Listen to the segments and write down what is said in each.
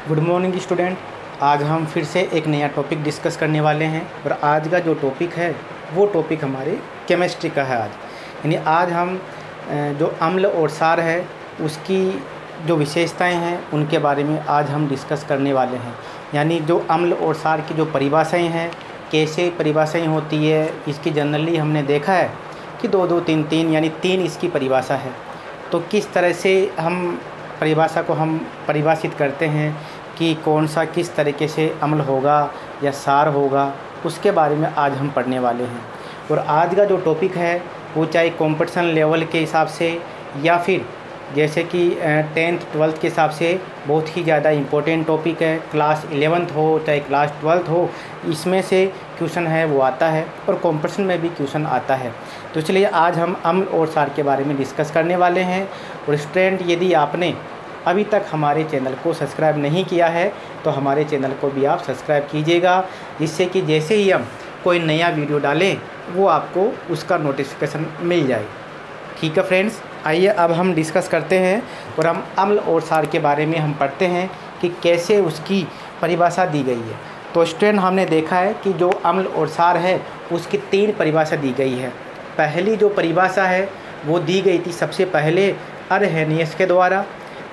Good morning student. आज हम फिर से एक नया टॉपिक डिस्कस करने वाले हैं और आज का जो टॉपिक है वो टॉपिक हमारे केमिस्ट्री का है। यानी आज हम जो अम्ल और क्षार है उसकी जो विशेषताएं हैं उनके बारे में आज हम डिस्कस करने वाले हैं। यानी जो अम्ल और क्षार की जो परिभाषाएं हैं, कैसे परिभाषाएं होती है, इसकी जनरली हमने देखा है कि 2-2, 3-3 यानी 3 इसकी परिभाषा है। तो किस तरह से हम परिभाषा को हम परिभाषित करते हैं कि कौन सा किस तरीके से अम्ल होगा या क्षार होगा, उसके बारे में आज हम पढ़ने वाले हैं। और आज का जो टॉपिक है वो चाहे कंपटीशन लेवल के हिसाब से या फिर जैसे कि 10th 12th के हिसाब से बहुत ही ज़्यादा इम्पोर्टेंट टॉपिक है। क्लास 11th हो चाहे क्लास 12th हो, इसमें से क्वेश्चन है वो आता है और कंपटीशन में भी क्वेश्चन आता है। तो इसलिए आज हम अम्ल और क्षार के बारे में डिस्कस करने वाले हैं। और स्टूडेंट, यदि आपने अभी तक हमारे चैनल को सब्सक्राइब नहीं किया है तो हमारे चैनल को भी आप सब्सक्राइब कीजिएगा, जिससे कि जैसे ही हम कोई नया वीडियो डालें वो आपको उसका नोटिफिकेशन मिल जाए। ठीक है फ्रेंड्स, आइए अब हम डिस्कस करते हैं और हम अम्ल और क्षार के बारे में हम पढ़ते हैं कि कैसे उसकी परिभाषा दी गई है। तो स्टूडेंट, हमने देखा है कि जो अम्ल और क्षार है उसकी 3 परिभाषा दी गई है। पहली जो परिभाषा है वो दी गई थी सबसे पहले अरहेनियस के द्वारा।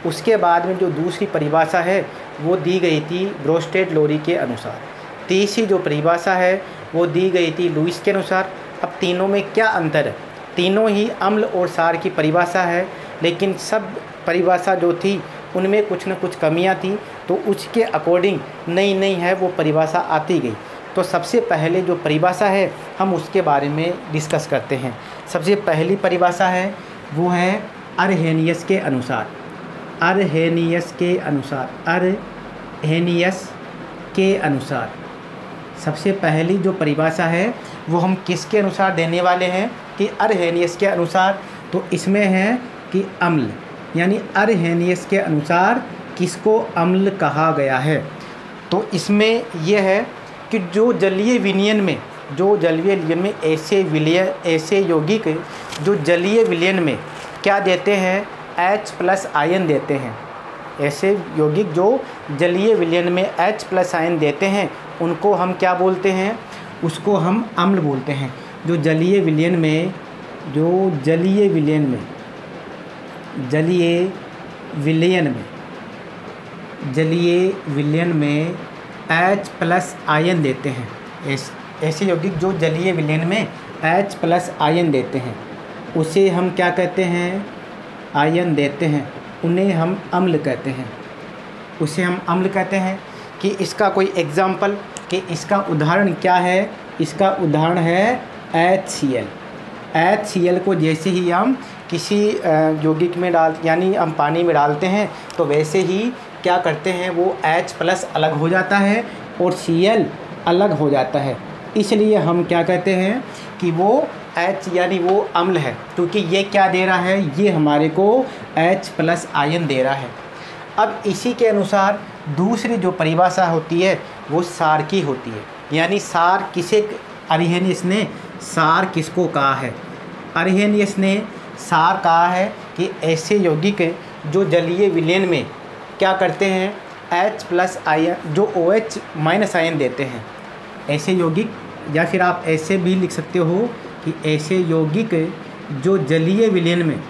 उसके बाद में जो दूसरी परिभाषा है वो दी गई थी ब्रोस्टेड-लोरी के अनुसार। तीसरी जो परिभाषा है वो दी गई थी लुईस के अनुसार। अब तीनों में क्या अंतर है? तीनों ही अम्ल और क्षार की परिभाषा है, लेकिन सब परिभाषा जो थी उनमें कुछ न कुछ कमियां थी, तो उसके अकॉर्डिंग नई नई है वो परिभाषा आती गई। तो सबसे पहले जो परिभाषा है हम उसके बारे में डिस्कस करते हैं। सबसे पहली परिभाषा है वो है अरहेनियस के अनुसार। अरहेनियस के अनुसार, अरहेनियस के अनुसार सबसे पहली जो परिभाषा है वो हम किसके अनुसार देने वाले हैं कि अरहेनियस के अनुसार। तो इसमें है कि अम्ल, यानी अरहेनियस के अनुसार किसको अम्ल कहा गया है। तो इसमें यह है कि जो जलीय विलयन में ऐसे यौगिक जो जलीय विलयन में क्या देते हैं, H+ आयन देते हैं। ऐसे यौगिक जो जलीय विलयन में H+ आयन देते हैं उनको हम क्या बोलते हैं? उसको हम अम्ल बोलते हैं। जो जलीय विलयन में H+ आयन देते हैं, ऐसे यौगिक जो जलीय विलयन में H+ आयन देते हैं उसे हम क्या कहते हैं? आयन देते हैं, उन्हें हम अम्ल कहते हैं। उसे हम अम्ल कहते हैं। कि इसका कोई एग्जाम्पल, कि इसका उदाहरण क्या है? इसका उदाहरण है HCl। HCl को जैसे ही हम किसी यौगिक में यानी हम पानी में डालते हैं तो वैसे ही क्या करते हैं, वो H+ अलग हो जाता है और Cl अलग हो जाता है। इसलिए हम क्या कहते हैं कि वो H यानी वो अम्ल है, क्योंकि ये क्या दे रहा है, ये हमारे को H+ आयन दे रहा है। अब इसी के अनुसार दूसरी जो परिभाषा होती है वो क्षार की होती है। यानी क्षार किसे, अरहेनियस ने क्षार किसको कहा है? अरहेनियस ने क्षार कहा है कि ऐसे यौगिक जो जलीय विलयन में क्या करते हैं, H+ आयन जो OH- आयन देते हैं, ऐसे यौगिक। या फिर आप ऐसे भी लिख सकते हो कि ऐसे यौगिक जो जलीय विलयन में,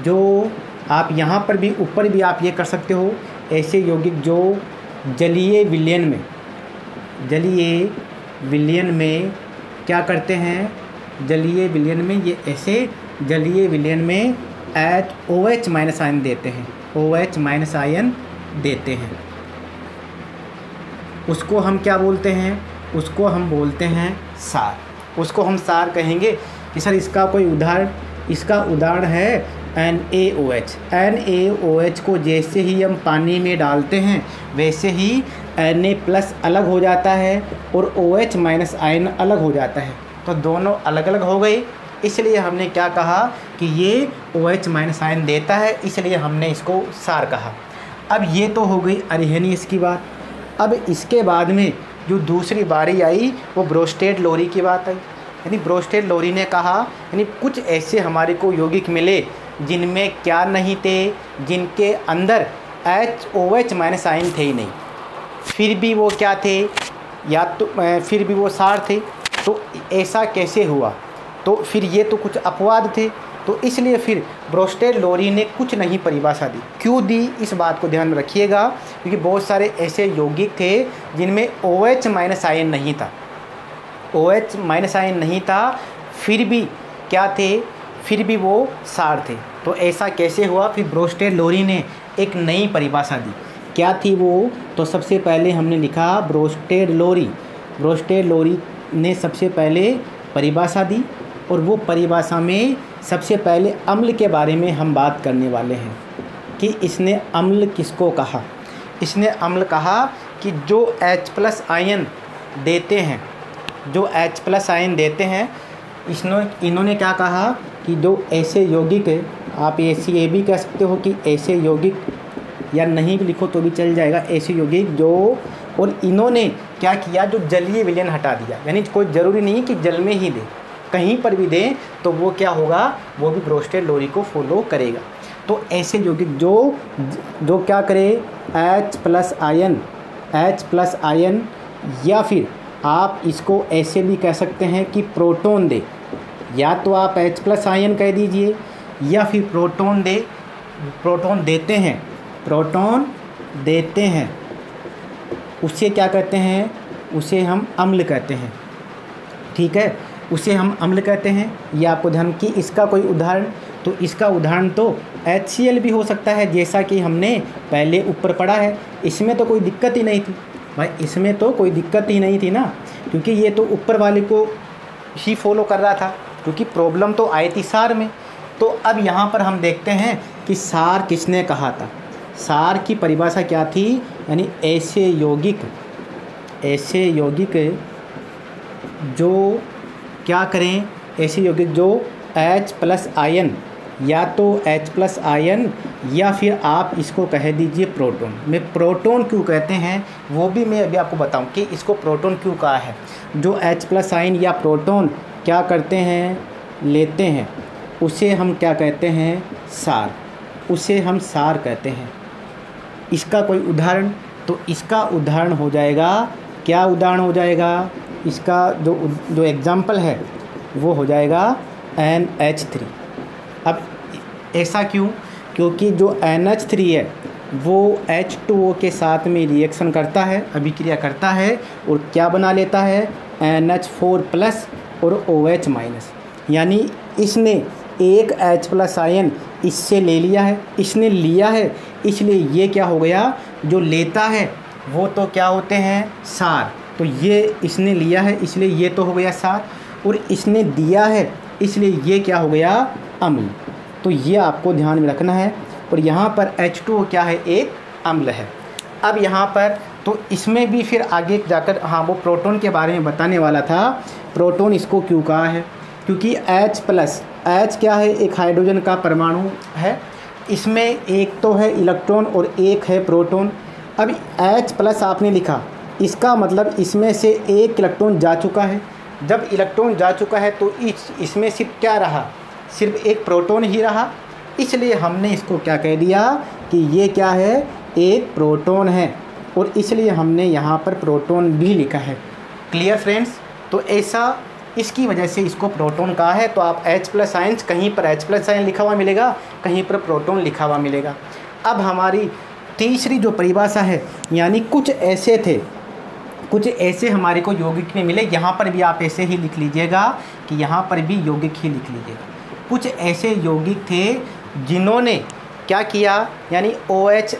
जो आप यहाँ पर भी ऊपर भी आप ये कर सकते हो, ऐसे यौगिक जो जलीय विलयन में क्या करते हैं, जलीय विलयन में ये ऐसे जलीय विलयन में OH- आयन देते हैं, OH- आयन देते हैं। उसको हम क्या बोलते हैं? उसको हम बोलते हैं क्षार। उसको हम क्षार कहेंगे कि सर इसका कोई उदाहरण, इसका उदाहरण है NaOH। NaOH को जैसे ही हम पानी में डालते हैं वैसे ही Na+ अलग हो जाता है और OH- आयन अलग हो जाता है, तो दोनों अलग अलग हो गए। इसलिए हमने क्या कहा कि ये OH- आयन देता है, इसलिए हमने इसको क्षार कहा। अब ये तो हो गई अरहेनियस की बात। अब इसके बाद में जो दूसरी बारी आई वो ब्रोस्टेड-लोरी की बात आई। यानी ब्रोस्टेड-लोरी ने कहा, यानी कुछ ऐसे हमारे को यौगिक मिले जिनमें क्या नहीं थे, जिनके अंदर OH माइनस आयन थे ही नहीं, फिर भी वो क्या थे, या तो फिर भी वो सार थे। तो ऐसा कैसे हुआ? तो फिर ये तो कुछ अपवाद थे। तो इसलिए फिर ब्रोस्टेड लोरी ने कुछ नहीं परिभाषा दी। क्यों दी, इस बात को ध्यान में रखिएगा, क्योंकि बहुत सारे ऐसे यौगिक थे जिनमें OH माइनस आयन नहीं था, OH माइनस आयन नहीं था, फिर भी क्या थे, फिर भी वो सार थे। तो ऐसा कैसे हुआ? फिर ब्रोस्टेड लोरी ने एक नई परिभाषा दी। क्या थी वो? तो सबसे पहले हमने लिखा ब्रोस्टेड लोरी ने सबसे पहले परिभाषा दी, और वो परिभाषा में सबसे पहले अम्ल के बारे में हम बात करने वाले हैं कि इसने अम्ल किसको कहा। इसने अम्ल कहा कि जो H+ आयन देते हैं, जो H+ आयन देते हैं, इन्होंने क्या कहा कि जो ऐसे यौगिक, आप ये भी कह सकते हो कि ऐसे यौगिक, या नहीं भी लिखो तो भी चल जाएगा, ऐसे यौगिक जो, और इन्होंने क्या किया, जो जलीय विलयन हटा दिया, यानी कोई ज़रूरी नहीं कि जल में ही दे, कहीं पर भी दें तो वो क्या होगा, वो भी ब्रोस्टेड लोरी को फॉलो करेगा। तो ऐसे यौगिक जो क्या करे, H+ आयन, या फिर आप इसको ऐसे भी कह सकते हैं कि प्रोटॉन दे, या तो आप H+ आयन कह दीजिए, या फिर प्रोटॉन देते हैं, उसे क्या कहते हैं, उसे हम अम्ल कहते हैं। ठीक है, उसे हम अम्ल कहते हैं। ये आपको ध्यान कि इसका कोई उदाहरण, तो इसका उदाहरण तो HCl भी हो सकता है, जैसा कि हमने पहले ऊपर पढ़ा है। इसमें तो कोई दिक्कत ही नहीं थी भाई, इसमें तो कोई दिक्कत ही नहीं थी ना, क्योंकि ये तो ऊपर वाले को ही फॉलो कर रहा था, क्योंकि प्रॉब्लम तो आई थी सार में। तो अब यहाँ पर हम देखते हैं कि सार किसने कहा था। सार की परिभाषा क्या थी, यानी ऐसे यौगिक जो क्या करें, ऐसे यौगिक जो H+ आयन, या तो H+ आयन, या फिर आप इसको कह दीजिए प्रोटॉन। मैं प्रोटॉन क्यों कहते हैं वो भी मैं अभी आपको बताऊं कि इसको प्रोटॉन क्यों कहा है। जो H+ आयन या प्रोटॉन क्या करते हैं, लेते हैं, उसे हम क्या कहते हैं, सार, उसे हम सार कहते हैं। इसका कोई उदाहरण, तो इसका उदाहरण हो जाएगा, क्या उदाहरण हो जाएगा, इसका जो एग्जाम्पल है वो हो जाएगा NH3। अब ऐसा क्यों, क्योंकि जो NH3 है वो H2O के साथ में रिएक्शन करता है, अभिक्रिया करता है, और क्या बना लेता है, NH4+ और OH-, यानी इसने एक H+ आयन इससे ले लिया है, इसने लिया है, इसलिए ये क्या हो गया, जो लेता है वो तो क्या होते हैं, सार। तो ये इसने लिया है, इसलिए ये तो हो गया सार, और इसने दिया है, इसलिए ये क्या हो गया, अम्ल। तो ये आपको ध्यान में रखना है। और यहाँ पर H2O क्या है, एक अम्ल है। अब यहाँ पर तो इसमें भी फिर आगे जाकर, हाँ, वो प्रोटॉन के बारे में बताने वाला था। प्रोटॉन इसको क्यों कहा है, क्योंकि H क्या है, एक हाइड्रोजन का परमाणु है, इसमें एक तो है इलेक्ट्रॉन और एक है प्रोटॉन। अब H+ आपने लिखा, इसका मतलब इसमें से एक इलेक्ट्रॉन जा चुका है। जब इलेक्ट्रॉन जा चुका है तो इसमें सिर्फ क्या रहा, सिर्फ एक प्रोटॉन ही रहा, इसलिए हमने इसको क्या कह दिया कि ये क्या है, एक प्रोटॉन है, और इसलिए हमने यहाँ पर प्रोटॉन भी लिखा है। Clear friends? तो ऐसा इसकी वजह से इसको प्रोटॉन कहा है। तो आप H+ आयन, कहीं पर H+ आयन लिखा हुआ मिलेगा, कहीं पर प्रोटॉन लिखा हुआ मिलेगा। अब हमारी तीसरी जो परिभाषा है, यानी कुछ ऐसे हमारे को यौगिक में मिले, यहाँ पर भी आप ऐसे ही लिख लीजिएगा कि यहाँ पर भी यौगिक ही लिख लीजिएगा। कुछ ऐसे यौगिक थे जिन्होंने क्या किया, यानी OH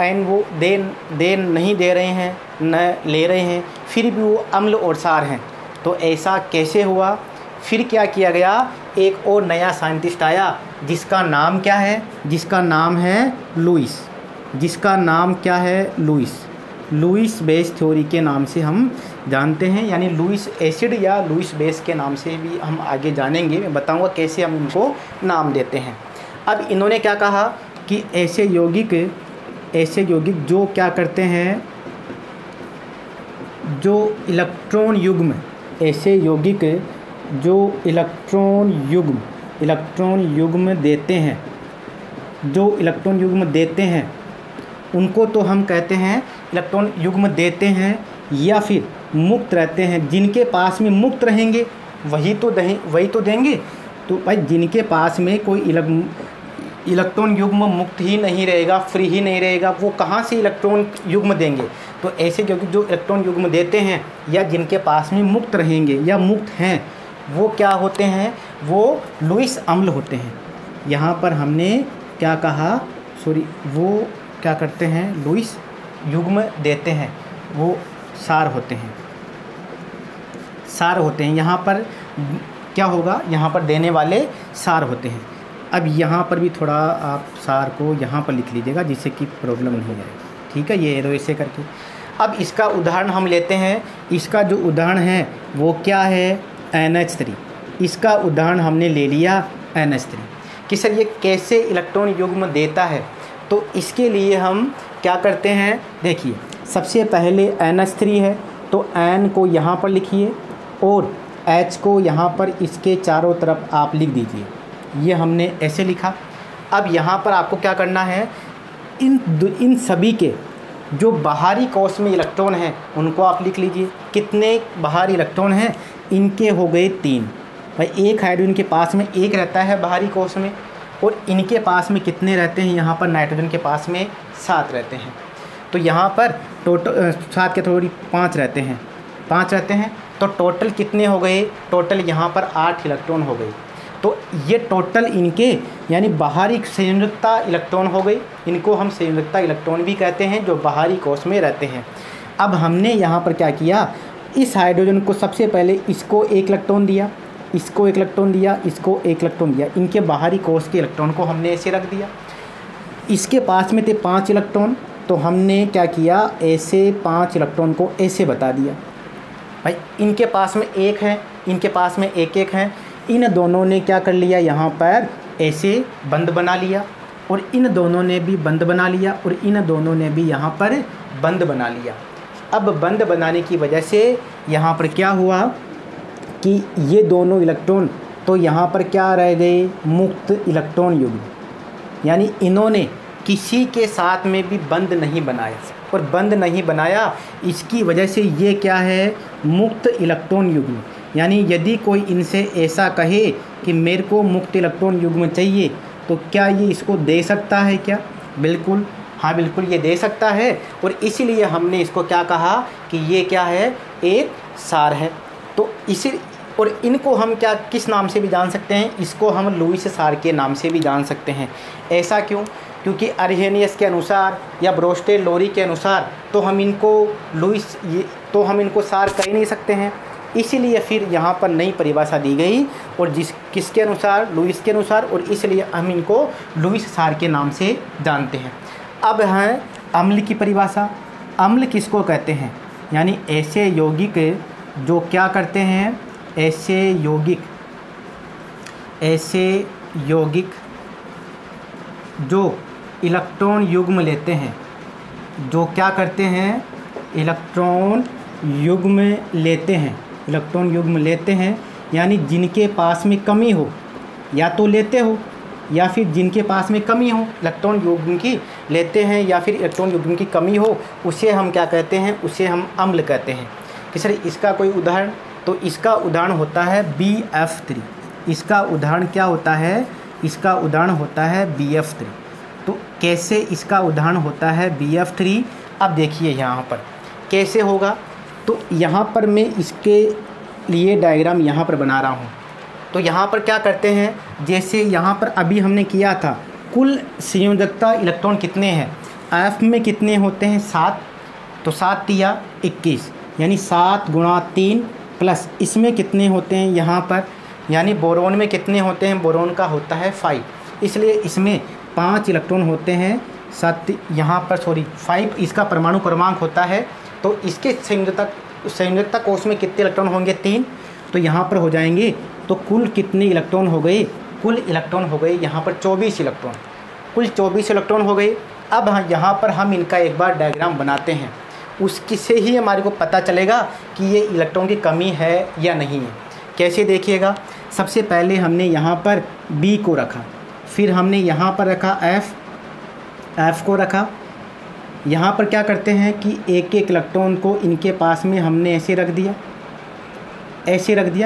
आयन वो दे नहीं दे रहे हैं, न ले रहे हैं, फिर भी वो अम्ल और सार हैं। तो ऐसा कैसे हुआ? फिर क्या किया गया, एक और नया साइंटिस्ट आया जिसका नाम क्या है, जिसका नाम है लुईस। जिसका नाम क्या है, लुईस बेस थ्योरी के नाम से हम जानते हैं, यानी लुईस एसिड या लुईस बेस के नाम से भी हम आगे जानेंगे। मैं बताऊंगा कैसे हम उनको नाम देते हैं। अब इन्होंने क्या कहा कि ऐसे यौगिक जो क्या करते हैं, जो इलेक्ट्रॉन युग्म, ऐसे यौगिक जो इलेक्ट्रॉन युग्म इलेक्ट्रॉन युग्म देते हैं, जो इलेक्ट्रॉन युग्म देते हैं उनको तो हम कहते हैं इलेक्ट्रॉन युग्म देते हैं, या फिर मुक्त रहते हैं। जिनके पास में मुक्त रहेंगे वही तो देंगे। तो भाई जिनके पास में कोई इलेक्ट्रॉन युग्म मुक्त ही नहीं रहेगा, फ्री ही नहीं रहेगा, वो कहाँ से इलेक्ट्रॉन युग्म देंगे। तो ऐसे क्योंकि जो इलेक्ट्रॉन युग्म देते हैं या जिनके पास में मुक्त रहेंगे या मुक्त हैं, वो क्या होते हैं, वो लुईस अम्ल होते हैं। यहाँ पर हमने क्या कहा, वो क्या करते हैं, लुईस युग्म देते हैं, वो सार होते हैं, सार होते हैं। यहाँ पर क्या होगा, यहाँ पर देने वाले सार होते हैं। अब यहाँ पर भी थोड़ा आप सार को यहाँ पर लिख लीजिएगा जिससे कि प्रॉब्लम नहीं आए, ठीक है, ये एरो ऐसे करके। अब इसका उदाहरण हम लेते हैं। इसका जो उदाहरण है वो क्या है, NH3। इसका उदाहरण हमने ले लिया NH3 कि सर ये कैसे इलेक्ट्रॉन युग्म देता है। तो इसके लिए हम क्या करते हैं, देखिए सबसे पहले NH3 है तो N को यहाँ पर लिखिए और H को यहाँ पर इसके चारों तरफ आप लिख दीजिए। ये हमने ऐसे लिखा। अब यहाँ पर आपको क्या करना है, इन सभी के जो बाहरी कोश में इलेक्ट्रॉन हैं उनको आप लिख लीजिए। कितने बाहरी इलेक्ट्रॉन हैं, इनके हो गए 3। भाई एक हाइड्रोजन के पास में 1 रहता है बाहरी कोश में, और इनके पास में कितने रहते हैं, यहाँ पर नाइट्रोजन के पास में 7 रहते हैं। तो यहाँ पर टोटल 7 के थोड़ी 5 रहते हैं, 5 रहते हैं। तो टोटल कितने हो गए, टोटल यहाँ पर 8 इलेक्ट्रॉन हो गए। तो ये टोटल इनके यानी बाहरी संयोजकता इलेक्ट्रॉन हो गई। इनको हम संयोजकता इलेक्ट्रॉन भी कहते हैं जो बाहरी कोश में रहते हैं। अब हमने यहाँ पर क्या किया, इस हाइड्रोजन को सबसे पहले इसको 1 इलेक्ट्रॉन दिया, इसको 1 इलेक्ट्रॉन दिया, इसको 1 इलेक्ट्रॉन दिया। इनके बाहरी कोश के इलेक्ट्रॉन को हमने ऐसे रख दिया। इसके पास में थे 5 इलेक्ट्रॉन, तो हमने क्या किया, ऐसे 5 इलेक्ट्रॉन को ऐसे बता दिया। भाई इनके पास में 1 है, इनके पास में 1 है। इन दोनों ने क्या कर लिया, यहाँ पर ऐसे बंद बना लिया, और इन दोनों ने भी बंद बना लिया, और इन दोनों ने भी यहाँ पर बंद बना लिया। अब बंद बनाने की वजह से यहाँ पर क्या हुआ कि ये दोनों इलेक्ट्रॉन तो यहाँ पर क्या रह गए, मुक्त इलेक्ट्रॉन युग्म। यानी इन्होंने किसी के साथ में भी बंद नहीं बनाया, और बंद नहीं बनाया इसकी वजह से ये क्या है, मुक्त इलेक्ट्रॉन युग्म। यानी यदि कोई इनसे ऐसा कहे कि मेरे को मुक्त इलेक्ट्रॉन युग्म चाहिए, तो क्या ये इसको दे सकता है क्या, बिल्कुल, हाँ बिल्कुल ये दे सकता है। और इसीलिए हमने इसको क्या कहा कि ये क्या है, एक सार है। तो इसी और इनको हम क्या किस नाम से भी जान सकते हैं, इसको हम लुईस सार के नाम से भी जान सकते हैं। ऐसा क्यों, क्योंकि अर्हेनियस के अनुसार या ब्रोस्टेड लोरी के अनुसार तो हम इनको सार कह ही नहीं सकते हैं। इसीलिए फिर यहाँ पर नई परिभाषा दी गई, और किसके अनुसार, लुईस के अनुसार, और इसलिए हम इनको लुईस सार के नाम से जानते हैं। अब है अम्ल की परिभाषा। अम्ल किसको कहते हैं, यानी ऐसे यौगिक जो क्या करते हैं, ऐसे यौगिक जो इलेक्ट्रॉन युग्म लेते हैं, जो क्या करते हैं, इलेक्ट्रॉन युग्म लेते हैं, यानी जिनके पास में कमी हो, या तो लेते हो या फिर जिनके पास में कमी हो इलेक्ट्रॉन युग्म की लेते हैं, या फिर इलेक्ट्रॉन युग्म की कमी हो, उसे हम क्या कहते हैं, उसे हम अम्ल कहते हैं। कि सर इसका कोई उदाहरण, तो इसका उदाहरण होता है BF3। इसका उदाहरण क्या होता है, इसका उदाहरण होता है BF3। तो कैसे इसका उदाहरण होता है BF3, अब देखिए यहाँ पर कैसे होगा। तो यहाँ पर मैं इसके लिए डायग्राम यहाँ पर बना रहा हूँ। तो यहाँ पर क्या करते हैं, जैसे यहाँ पर अभी हमने किया था, कुल संयोजकता इलेक्ट्रॉन कितने हैं, F में कितने होते हैं, 7। तो 7 तिया 21, यानी 7 गुणा 3 प्लस इसमें कितने होते हैं यहाँ पर, यानी बोरोन में कितने होते हैं, बोरोन का होता है 5, इसलिए इसमें 5 इलेक्ट्रॉन होते हैं। 7 यहाँ पर 5 इसका परमाणु क्रमांक होता है। तो इसके संयोजकता कोश में कितने इलेक्ट्रॉन होंगे, 3। तो यहाँ पर हो जाएंगे, तो कुल कितने इलेक्ट्रॉन हो गए, कुल इलेक्ट्रॉन हो गए यहाँ पर 24 इलेक्ट्रॉन, कुल 24 इलेक्ट्रॉन हो गए। अब यहाँ पर हम इनका एक बार डायग्राम बनाते हैं, उसकी से ही हमारे को पता चलेगा कि ये इलेक्ट्रॉन की कमी है या नहीं है। कैसे देखिएगा, सबसे पहले हमने यहाँ पर B को रखा, फिर हमने यहाँ पर रखा F को रखा। यहाँ पर क्या करते हैं कि एक एक इलेक्ट्रॉन को इनके पास में हमने ऐसे रख दिया,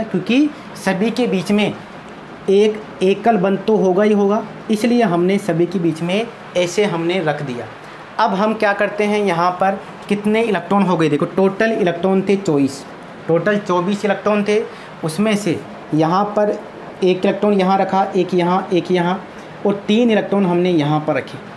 क्योंकि सभी के बीच में एक एकल बंध तो होगा ही होगा, इसलिए हमने सभी के बीच में ऐसे हमने रख दिया। अब हम क्या करते हैं, यहाँ पर कितने इलेक्ट्रॉन हो गए, देखो टोटल इलेक्ट्रॉन थे 24, टोटल 24 इलेक्ट्रॉन थे। उसमें से यहाँ पर एक इलेक्ट्रॉन यहाँ रखा, एक यहाँ और 3 इलेक्ट्रॉन हमने यहाँ पर रखे।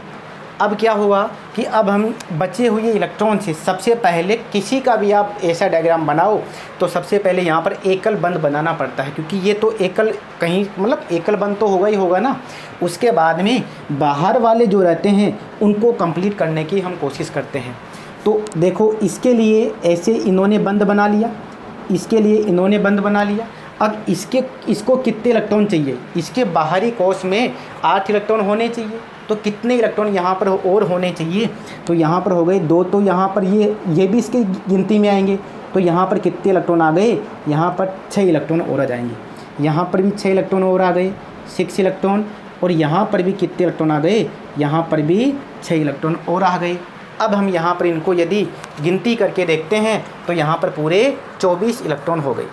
अब क्या हुआ कि अब हम बचे हुए इलेक्ट्रॉन से सबसे पहले किसी का भी आप ऐसा डायग्राम बनाओ तो सबसे पहले यहाँ पर एकल बंध बनाना पड़ता है, क्योंकि ये तो एकल कहीं मतलब एकल बंध तो होगा ही होगा ना। उसके बाद में बाहर वाले जो रहते हैं उनको कंप्लीट करने की हम कोशिश करते हैं। तो देखो इसके लिए ऐसे इन्होंने बंध बना लिया, इसके लिए इन्होंने बंध बना लिया। अब इसको कितने इलेक्ट्रॉन चाहिए, इसके बाहरी कोश में 8 इलेक्ट्रॉन होने चाहिए, तो कितने इलेक्ट्रॉन यहाँ पर और होने चाहिए, तो यहाँ पर हो गए 2, तो यहाँ पर ये भी इसकी गिनती में आएंगे। तो यहाँ पर कितने इलेक्ट्रॉन आ गए, यहाँ पर 6 इलेक्ट्रॉन और आ जाएंगे। यहाँ पर भी 6 इलेक्ट्रॉन और आ गए, 6 इलेक्ट्रॉन। और यहाँ पर भी कितने इलेक्ट्रॉन आ गए, यहाँ पर भी 6 इलेक्ट्रॉन और आ गए। अब हम यहाँ पर इनको यदि गिनती करके देखते हैं तो यहाँ पर पूरे 24 इलेक्ट्रॉन हो गए।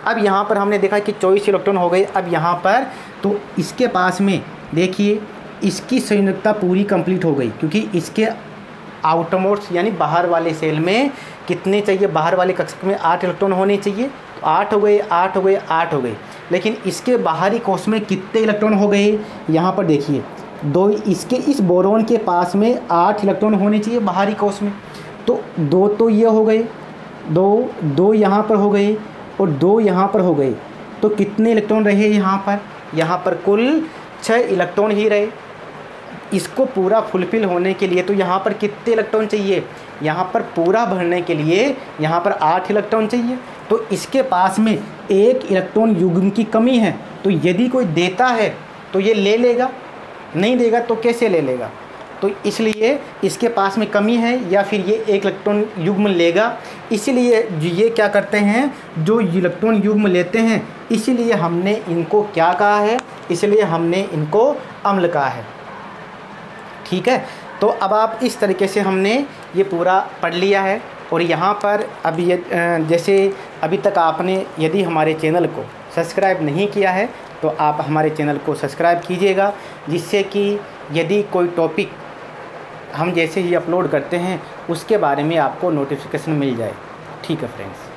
अब यहाँ पर हमने देखा कि 24 इलेक्ट्रॉन हो गए। अब यहाँ पर तो इसके पास में देखिए इसकी संयुक्तता पूरी कंप्लीट हो गई, क्योंकि इसके आउटरमोस्ट यानी बाहर वाले सेल में कितने चाहिए, बाहर वाले कक्षक में 8 इलेक्ट्रॉन होने चाहिए, तो 8 हो गए, 8 हो गए, 8 हो गए। लेकिन इसके बाहरी कोश में कितने इलेक्ट्रॉन हो गए, यहाँ पर देखिए 2, इसके इस बोरोन के पास में 8 इलेक्ट्रॉन होने चाहिए बाहरी कोश में, तो 2 तो ये हो गए, 2 यहाँ पर हो गए और 2 यहाँ पर हो गए। तो कितने इलेक्ट्रॉन रहे यहाँ पर कुल 6 इलेक्ट्रॉन ही रहे। इसको पूरा फुलफिल होने के लिए तो यहाँ पर कितने इलेक्ट्रॉन चाहिए, यहाँ पर पूरा भरने के लिए यहाँ पर 8 इलेक्ट्रॉन चाहिए। तो इसके पास में 1 इलेक्ट्रॉन युग्म की कमी है, तो यदि कोई देता है तो ये ले लेगा, नहीं देगा तो कैसे ले लेगा। तो इसलिए इसके पास में कमी है या फिर ये 1 इलेक्ट्रॉन युग्म लेगा। इसीलिए ये क्या करते हैं, जो इलेक्ट्रॉन युग्म लेते हैं, इसीलिए हमने इनको क्या कहा है, इसलिए हमने इनको अम्ल कहा है। ठीक है, तो अब आप इस तरीके से हमने ये पूरा पढ़ लिया है। और यहाँ पर अभी जैसे अभी तक आपने यदि हमारे चैनल को सब्सक्राइब नहीं किया है तो आप हमारे चैनल को सब्सक्राइब कीजिएगा, जिससे कि यदि कोई टॉपिक हम जैसे ही अपलोड करते हैं उसके बारे में आपको नोटिफिकेशन मिल जाए। ठीक है फ्रेंड्स।